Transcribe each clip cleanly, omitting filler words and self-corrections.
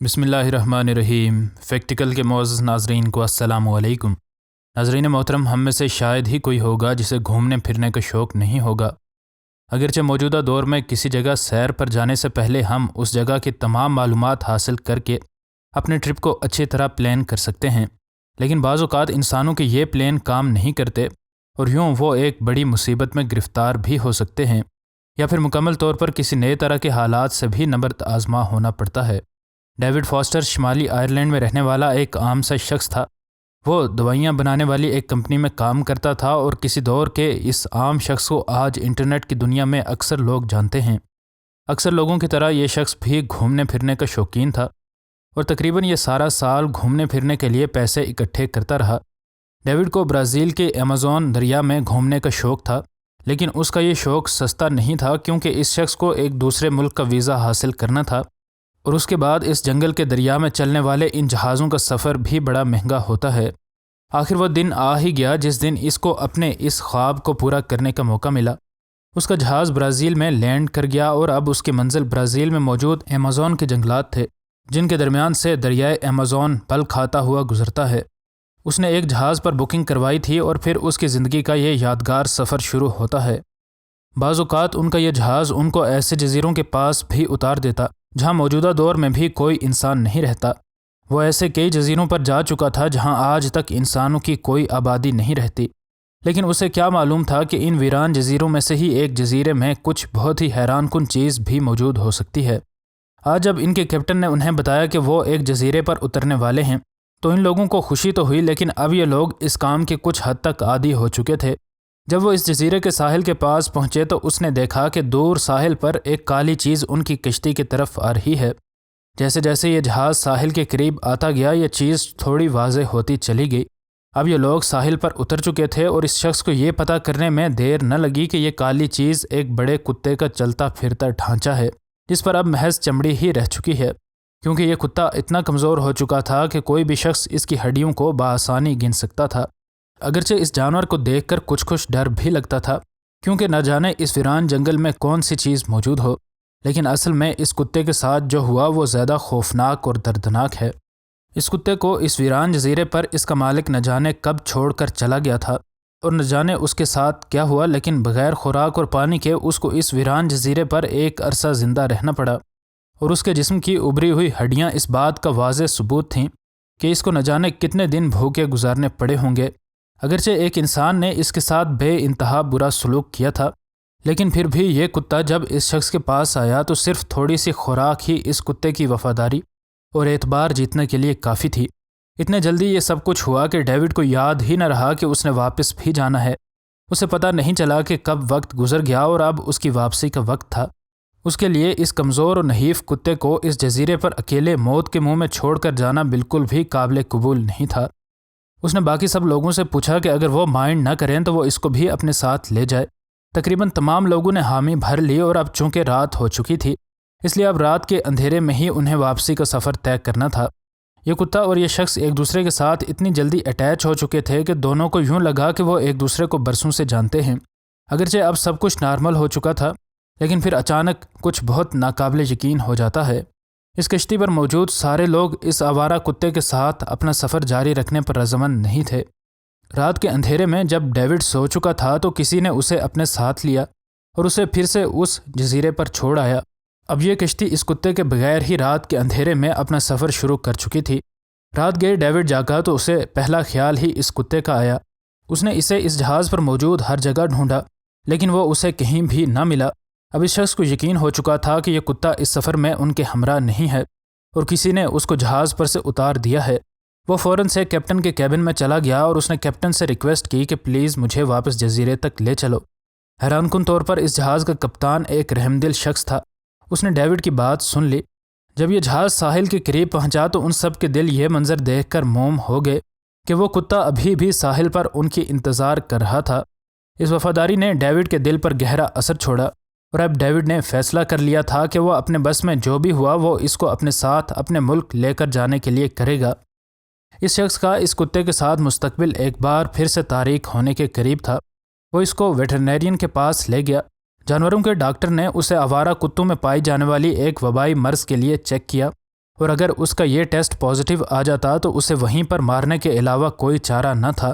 بسم اللہ الرحمن الرحیم۔ فیکٹیکل کے معزز ناظرین کو السلام علیکم۔ ناظرین محترم، ہم میں سے شاید ہی کوئی ہوگا جسے گھومنے پھرنے کا شوق نہیں ہوگا۔ اگرچہ موجودہ دور میں کسی جگہ سیر پر جانے سے پہلے ہم اس جگہ کی تمام معلومات حاصل کر کے اپنے ٹرپ کو اچھی طرح پلان کر سکتے ہیں، لیکن بعض اوقات انسانوں کے یہ پلان کام نہیں کرتے اور یوں وہ ایک بڑی مصیبت میں گرفتار بھی ہو سکتے ہیں، یا پھر مکمل طور پر کسی نئے طرح کے حالات سے بھی نبرد آزما ہونا پڑتا ہے۔ ڈیوڈ فاسٹر شمالی آئرلینڈ میں رہنے والا ایک عام سا شخص تھا۔ وہ دوائیاں بنانے والی ایک کمپنی میں کام کرتا تھا اور کسی دور کے اس عام شخص کو آج انٹرنیٹ کی دنیا میں اکثر لوگ جانتے ہیں۔ اکثر لوگوں کی طرح یہ شخص بھی گھومنے پھرنے کا شوقین تھا اور تقریباً یہ سارا سال گھومنے پھرنے کے لیے پیسے اکٹھے کرتا رہا۔ ڈیوڈ کو برازیل کے ایمیزون دریا میں گھومنے کا شوق تھا، لیکن اس کا یہ شوق سستا نہیں تھا کیونکہ اس شخص کو ایک دوسرے ملک کا ویزا حاصل کرنا تھا اور اس کے بعد اس جنگل کے دریا میں چلنے والے ان جہازوں کا سفر بھی بڑا مہنگا ہوتا ہے۔ آخر وہ دن آ ہی گیا جس دن اس کو اپنے اس خواب کو پورا کرنے کا موقع ملا۔ اس کا جہاز برازیل میں لینڈ کر گیا اور اب اس کی منزل برازیل میں موجود ایمیزون کے جنگلات تھے، جن کے درمیان سے دریائے ایمیزون پل کھاتا ہوا گزرتا ہے۔ اس نے ایک جہاز پر بکنگ کروائی تھی اور پھر اس کی زندگی کا یہ یادگار سفر شروع ہوتا ہے۔ بعض اوقات ان کا یہ جہاز ان کو ایسے جزیروں کے پاس بھی اتار دیتا جہاں موجودہ دور میں بھی کوئی انسان نہیں رہتا۔ وہ ایسے کئی جزیروں پر جا چکا تھا جہاں آج تک انسانوں کی کوئی آبادی نہیں رہتی، لیکن اسے کیا معلوم تھا کہ ان ویران جزیروں میں سے ہی ایک جزیرے میں کچھ بہت ہی حیران کن چیز بھی موجود ہو سکتی ہے۔ آج جب ان کے کیپٹن نے انہیں بتایا کہ وہ ایک جزیرے پر اترنے والے ہیں تو ان لوگوں کو خوشی تو ہوئی، لیکن اب یہ لوگ اس کام کے کچھ حد تک عادی ہو چکے تھے۔ جب وہ اس جزیرے کے ساحل کے پاس پہنچے تو اس نے دیکھا کہ دور ساحل پر ایک کالی چیز ان کی کشتی کی طرف آ رہی ہے۔ جیسے جیسے یہ جہاز ساحل کے قریب آتا گیا یہ چیز تھوڑی واضح ہوتی چلی گئی۔ اب یہ لوگ ساحل پر اتر چکے تھے اور اس شخص کو یہ پتہ کرنے میں دیر نہ لگی کہ یہ کالی چیز ایک بڑے کتے کا چلتا پھرتا ڈھانچہ ہے جس پر اب محض چمڑی ہی رہ چکی ہے، کیونکہ یہ کتا اتنا کمزور ہو چکا تھا کہ کوئی بھی شخص اس کی ہڈیوں کو بآسانی گن سکتا تھا۔ اگرچہ اس جانور کو دیکھ کر کچھ ڈر بھی لگتا تھا، کیونکہ نہ جانے اس ویران جنگل میں کون سی چیز موجود ہو، لیکن اصل میں اس کتے کے ساتھ جو ہوا وہ زیادہ خوفناک اور دردناک ہے۔ اس کتے کو اس ویران جزیرے پر اس کا مالک نہ جانے کب چھوڑ کر چلا گیا تھا اور نہ جانے اس کے ساتھ کیا ہوا، لیکن بغیر خوراک اور پانی کے اس کو اس ویران جزیرے پر ایک عرصہ زندہ رہنا پڑا، اور اس کے جسم کی ابری ہوئی ہڈیاں اس بات کا واضح ثبوت تھیں کہ اس کو نہ جانے کتنے دن بھوکے گزارنے پڑے ہوں گے۔ اگرچہ ایک انسان نے اس کے ساتھ بے انتہا برا سلوک کیا تھا، لیکن پھر بھی یہ کتا جب اس شخص کے پاس آیا تو صرف تھوڑی سی خوراک ہی اس کتے کی وفاداری اور اعتبار جیتنے کے لیے کافی تھی۔ اتنے جلدی یہ سب کچھ ہوا کہ ڈیوڈ کو یاد ہی نہ رہا کہ اس نے واپس بھی جانا ہے۔ اسے پتہ نہیں چلا کہ کب وقت گزر گیا اور اب اس کی واپسی کا وقت تھا۔ اس کے لیے اس کمزور اور نحیف کتے کو اس جزیرے پر اکیلے موت کے منہ میں چھوڑ کر جانا بالکل بھی قابل قبول نہیں تھا۔ اس نے باقی سب لوگوں سے پوچھا کہ اگر وہ مائنڈ نہ کریں تو وہ اس کو بھی اپنے ساتھ لے جائے۔ تقریباً تمام لوگوں نے حامی بھر لی اور اب چونکہ رات ہو چکی تھی اس لیے اب رات کے اندھیرے میں ہی انہیں واپسی کا سفر طے کرنا تھا۔ یہ کتا اور یہ شخص ایک دوسرے کے ساتھ اتنی جلدی اٹیچ ہو چکے تھے کہ دونوں کو یوں لگا کہ وہ ایک دوسرے کو برسوں سے جانتے ہیں۔ اگرچہ اب سب کچھ نارمل ہو چکا تھا، لیکن پھر اچانک کچھ بہت ناقابل یقین ہو جاتا ہے۔ اس کشتی پر موجود سارے لوگ اس آوارہ کتے کے ساتھ اپنا سفر جاری رکھنے پر رضامند نہیں تھے۔ رات کے اندھیرے میں جب ڈیوڈ سو چکا تھا تو کسی نے اسے اپنے ساتھ لیا اور اسے پھر سے اس جزیرے پر چھوڑ آیا۔ اب یہ کشتی اس کتے کے بغیر ہی رات کے اندھیرے میں اپنا سفر شروع کر چکی تھی۔ رات گئے ڈیوڈ جاگا تو اسے پہلا خیال ہی اس کتے کا آیا۔ اس نے اسے اس جہاز پر موجود ہر جگہ ڈھونڈا، لیکن وہ اسے کہیں بھی نہ ملا۔ اب اس شخص کو یقین ہو چکا تھا کہ یہ کتا اس سفر میں ان کے ہمراہ نہیں ہے اور کسی نے اس کو جہاز پر سے اتار دیا ہے۔ وہ فوراً سے کیپٹن کے کیبن میں چلا گیا اور اس نے کیپٹن سے ریکویسٹ کی کہ پلیز مجھے واپس جزیرے تک لے چلو۔ حیران کن طور پر اس جہاز کا کپتان ایک رحم دل شخص تھا۔ اس نے ڈیوڈ کی بات سن لی۔ جب یہ جہاز ساحل کے قریب پہنچا تو ان سب کے دل یہ منظر دیکھ کر موم ہو گئے کہ وہ کتا ابھی بھی ساحل پر ان کی انتظار کر رہا تھا۔ اس وفاداری نے ڈیوڈ کے دل پر گہرا اثر چھوڑا اور اب ڈیوڈ نے فیصلہ کر لیا تھا کہ وہ اپنے بس میں جو بھی ہوا وہ اس کو اپنے ساتھ اپنے ملک لے کر جانے کے لیے کرے گا۔ اس شخص کا اس کتے کے ساتھ مستقبل ایک بار پھر سے تاریک ہونے کے قریب تھا۔ وہ اس کو ویٹرنیرین کے پاس لے گیا۔ جانوروں کے ڈاکٹر نے اسے آوارہ کتوں میں پائی جانے والی ایک وبائی مرض کے لیے چیک کیا اور اگر اس کا یہ ٹیسٹ پازیٹیو آ جاتا تو اسے وہیں پر مارنے کے علاوہ کوئی چارہ نہ تھا۔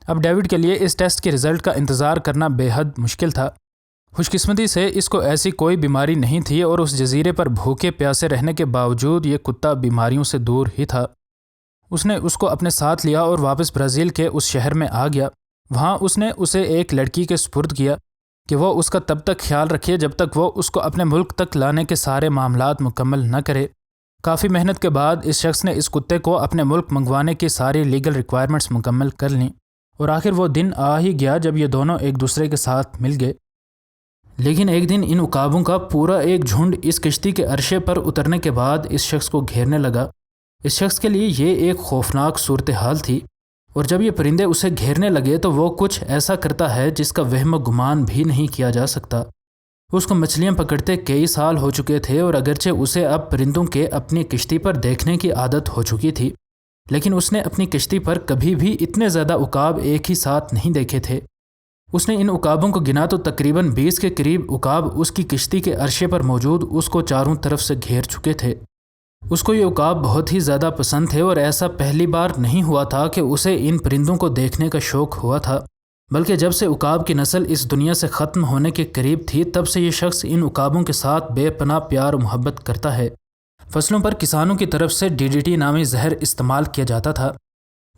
اب ڈیوڈ کے لیے اس ٹیسٹ کے رزلٹ کا انتظار کرنا بے حد مشکل تھا۔ خوش قسمتی سے اس کو ایسی کوئی بیماری نہیں تھی اور اس جزیرے پر بھوکے پیاسے رہنے کے باوجود یہ کتا بیماریوں سے دور ہی تھا۔ اس نے اس کو اپنے ساتھ لیا اور واپس برازیل کے اس شہر میں آ گیا۔ وہاں اس نے اسے ایک لڑکی کے سپرد کیا کہ وہ اس کا تب تک خیال رکھے جب تک وہ اس کو اپنے ملک تک لانے کے سارے معاملات مکمل نہ کرے۔ کافی محنت کے بعد اس شخص نے اس کتے کو اپنے ملک منگوانے کی ساری لیگل ریکوائرمنٹس مکمل کر لیں، اور آخر وہ دن آ ہی گیا جب یہ دونوں ایک دوسرے کے ساتھ مل گئے۔ لیکن ایک دن ان عقابوں کا پورا ایک جھنڈ اس کشتی کے عرشے پر اترنے کے بعد اس شخص کو گھیرنے لگا۔ اس شخص کے لیے یہ ایک خوفناک صورتحال تھی، اور جب یہ پرندے اسے گھیرنے لگے تو وہ کچھ ایسا کرتا ہے جس کا وہم و گمان بھی نہیں کیا جا سکتا۔ اس کو مچھلیاں پکڑتے کئی سال ہو چکے تھے، اور اگرچہ اسے اب پرندوں کے اپنی کشتی پر دیکھنے کی عادت ہو چکی تھی، لیکن اس نے اپنی کشتی پر کبھی بھی اتنے زیادہ عقاب ایک ہی ساتھ نہیں دیکھے تھے۔ اس نے ان عقابوں کو گنا تو تقریباً 20 کے قریب عقاب اس کی کشتی کے عرشے پر موجود اس کو چاروں طرف سے گھیر چکے تھے۔ اس کو یہ عقاب بہت ہی زیادہ پسند تھے، اور ایسا پہلی بار نہیں ہوا تھا کہ اسے ان پرندوں کو دیکھنے کا شوق ہوا تھا، بلکہ جب سے عقاب کی نسل اس دنیا سے ختم ہونے کے قریب تھی تب سے یہ شخص ان عقابوں کے ساتھ بے پناہ پیار و محبت کرتا ہے۔ فصلوں پر کسانوں کی طرف سے DDT نامی زہر استعمال کیا جاتا تھا،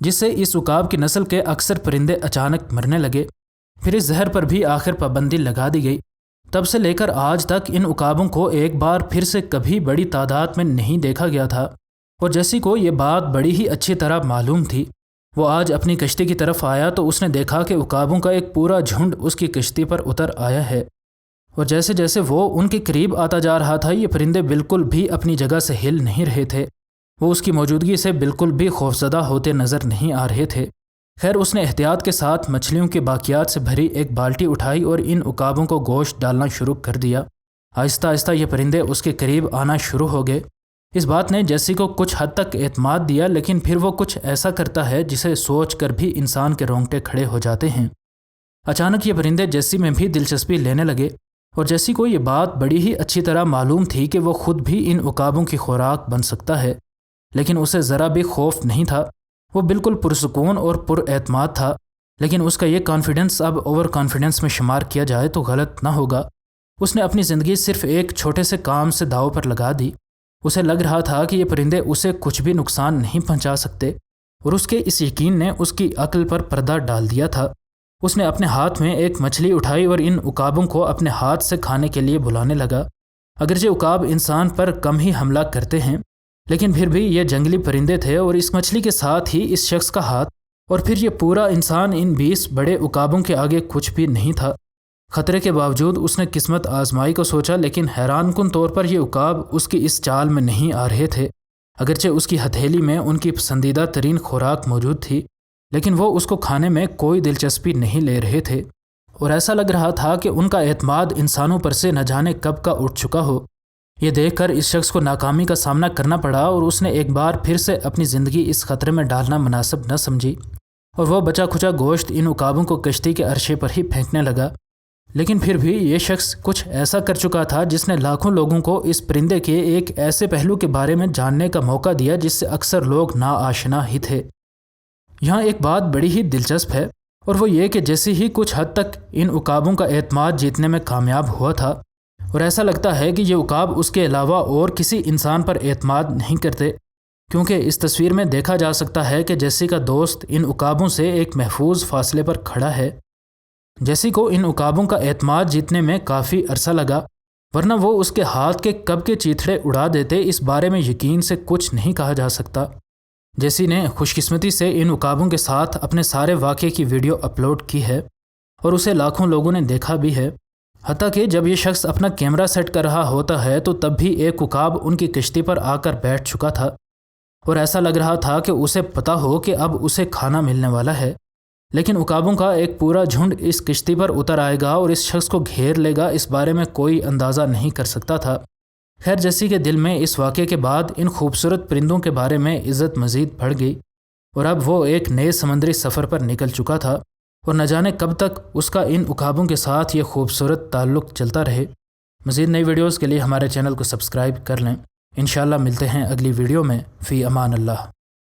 جس سے اس عقاب کی نسل کے اکثر پرندے اچانک مرنے لگے۔ پھر اس زہر پر بھی آخر پابندی لگا دی گئی۔ تب سے لے کر آج تک ان عقابوں کو ایک بار پھر سے کبھی بڑی تعداد میں نہیں دیکھا گیا تھا، اور جیسی کو یہ بات بڑی ہی اچھی طرح معلوم تھی، وہ آج اپنی کشتی کی طرف آیا تو اس نے دیکھا کہ عقابوں کا ایک پورا جھنڈ اس کی کشتی پر اتر آیا ہے، اور جیسے جیسے وہ ان کے قریب آتا جا رہا تھا یہ پرندے بالکل بھی اپنی جگہ سے ہل نہیں رہے تھے۔ وہ اس کی موجودگی سے بالکل بھی خوفزدہ ہوتے نظر نہیں آ رہے تھے۔ خیر اس نے احتیاط کے ساتھ مچھلیوں کے باقیات سے بھری ایک بالٹی اٹھائی اور ان عقابوں کو گوشت ڈالنا شروع کر دیا۔ آہستہ آہستہ یہ پرندے اس کے قریب آنا شروع ہو گئے۔ اس بات نے جیسی کو کچھ حد تک اعتماد دیا، لیکن پھر وہ کچھ ایسا کرتا ہے جسے سوچ کر بھی انسان کے رونگٹے کھڑے ہو جاتے ہیں۔ اچانک یہ پرندے جیسی میں بھی دلچسپی لینے لگے، اور جیسی کو یہ بات بڑی ہی اچھی طرح معلوم تھی کہ وہ خود بھی ان عقابوں کی خوراک بن سکتا ہے، لیکن اسے ذرا بھی خوف نہیں تھا۔ وہ بالکل پرسکون اور پر اعتماد تھا، لیکن اس کا یہ کانفیڈنس اب اوور کانفیڈنس میں شمار کیا جائے تو غلط نہ ہوگا۔ اس نے اپنی زندگی صرف ایک چھوٹے سے کام سے داؤ پر لگا دی۔ اسے لگ رہا تھا کہ یہ پرندے اسے کچھ بھی نقصان نہیں پہنچا سکتے، اور اس کے اس یقین نے اس کی عقل پر پردہ ڈال دیا تھا۔ اس نے اپنے ہاتھ میں ایک مچھلی اٹھائی اور ان عقابوں کو اپنے ہاتھ سے کھانے کے لیے بلانے لگا۔ اگرچہ عقاب انسان پر کم ہی حملہ کرتے ہیں، لیکن پھر بھی یہ جنگلی پرندے تھے، اور اس مچھلی کے ساتھ ہی اس شخص کا ہاتھ اور پھر یہ پورا انسان ان 20 بڑے عقابوں کے آگے کچھ بھی نہیں تھا۔ خطرے کے باوجود اس نے قسمت آزمائی کو سوچا، لیکن حیران کن طور پر یہ عقاب اس کی اس چال میں نہیں آ رہے تھے۔ اگرچہ اس کی ہتھیلی میں ان کی پسندیدہ ترین خوراک موجود تھی، لیکن وہ اس کو کھانے میں کوئی دلچسپی نہیں لے رہے تھے، اور ایسا لگ رہا تھا کہ ان کا اعتماد انسانوں پر سے نہ جانے کب کا اٹھ چکا ہو۔ یہ دیکھ کر اس شخص کو ناکامی کا سامنا کرنا پڑا، اور اس نے ایک بار پھر سے اپنی زندگی اس خطرے میں ڈالنا مناسب نہ سمجھی، اور وہ بچا کھچا گوشت ان عقابوں کو کشتی کے عرشے پر ہی پھینکنے لگا۔ لیکن پھر بھی یہ شخص کچھ ایسا کر چکا تھا جس نے لاکھوں لوگوں کو اس پرندے کے ایک ایسے پہلو کے بارے میں جاننے کا موقع دیا جس سے اکثر لوگ ناآشنا ہی تھے۔ یہاں ایک بات بڑی ہی دلچسپ ہے، اور وہ یہ کہ جیسے ہی کچھ حد تک ان عقابوں کا اعتماد جیتنے میں کامیاب ہوا تھا، اور ایسا لگتا ہے کہ یہ عقاب اس کے علاوہ اور کسی انسان پر اعتماد نہیں کرتے، کیونکہ اس تصویر میں دیکھا جا سکتا ہے کہ جیسی کا دوست ان عقابوں سے ایک محفوظ فاصلے پر کھڑا ہے۔ جیسی کو ان عقابوں کا اعتماد جیتنے میں کافی عرصہ لگا، ورنہ وہ اس کے ہاتھ کے کب کے چیتھڑے اڑا دیتے اس بارے میں یقین سے کچھ نہیں کہا جا سکتا۔ جیسی نے خوش قسمتی سے ان عقابوں کے ساتھ اپنے سارے واقعے کی ویڈیو اپلوڈ کی ہے، اور اسے لاکھوں لوگوں نے دیکھا بھی ہے۔ حتیٰ کہ جب یہ شخص اپنا کیمرہ سیٹ کر رہا ہوتا ہے تو تب بھی ایک عقاب ان کی کشتی پر آ کر بیٹھ چکا تھا، اور ایسا لگ رہا تھا کہ اسے پتہ ہو کہ اب اسے کھانا ملنے والا ہے۔ لیکن عقابوں کا ایک پورا جھنڈ اس کشتی پر اتر آئے گا اور اس شخص کو گھیر لے گا، اس بارے میں کوئی اندازہ نہیں کر سکتا تھا۔ خیر جیسی کے دل میں اس واقعے کے بعد ان خوبصورت پرندوں کے بارے میں عزت مزید بڑھ گئی، اور اب وہ ایک نئے سمندری سفر پر نکل چکا تھا، اور نہ جانے کب تک اس کا ان عقابوں کے ساتھ یہ خوبصورت تعلق چلتا رہے۔ مزید نئی ویڈیوز کے لیے ہمارے چینل کو سبسکرائب کر لیں۔ انشاءاللہ ملتے ہیں اگلی ویڈیو میں، فی امان اللہ۔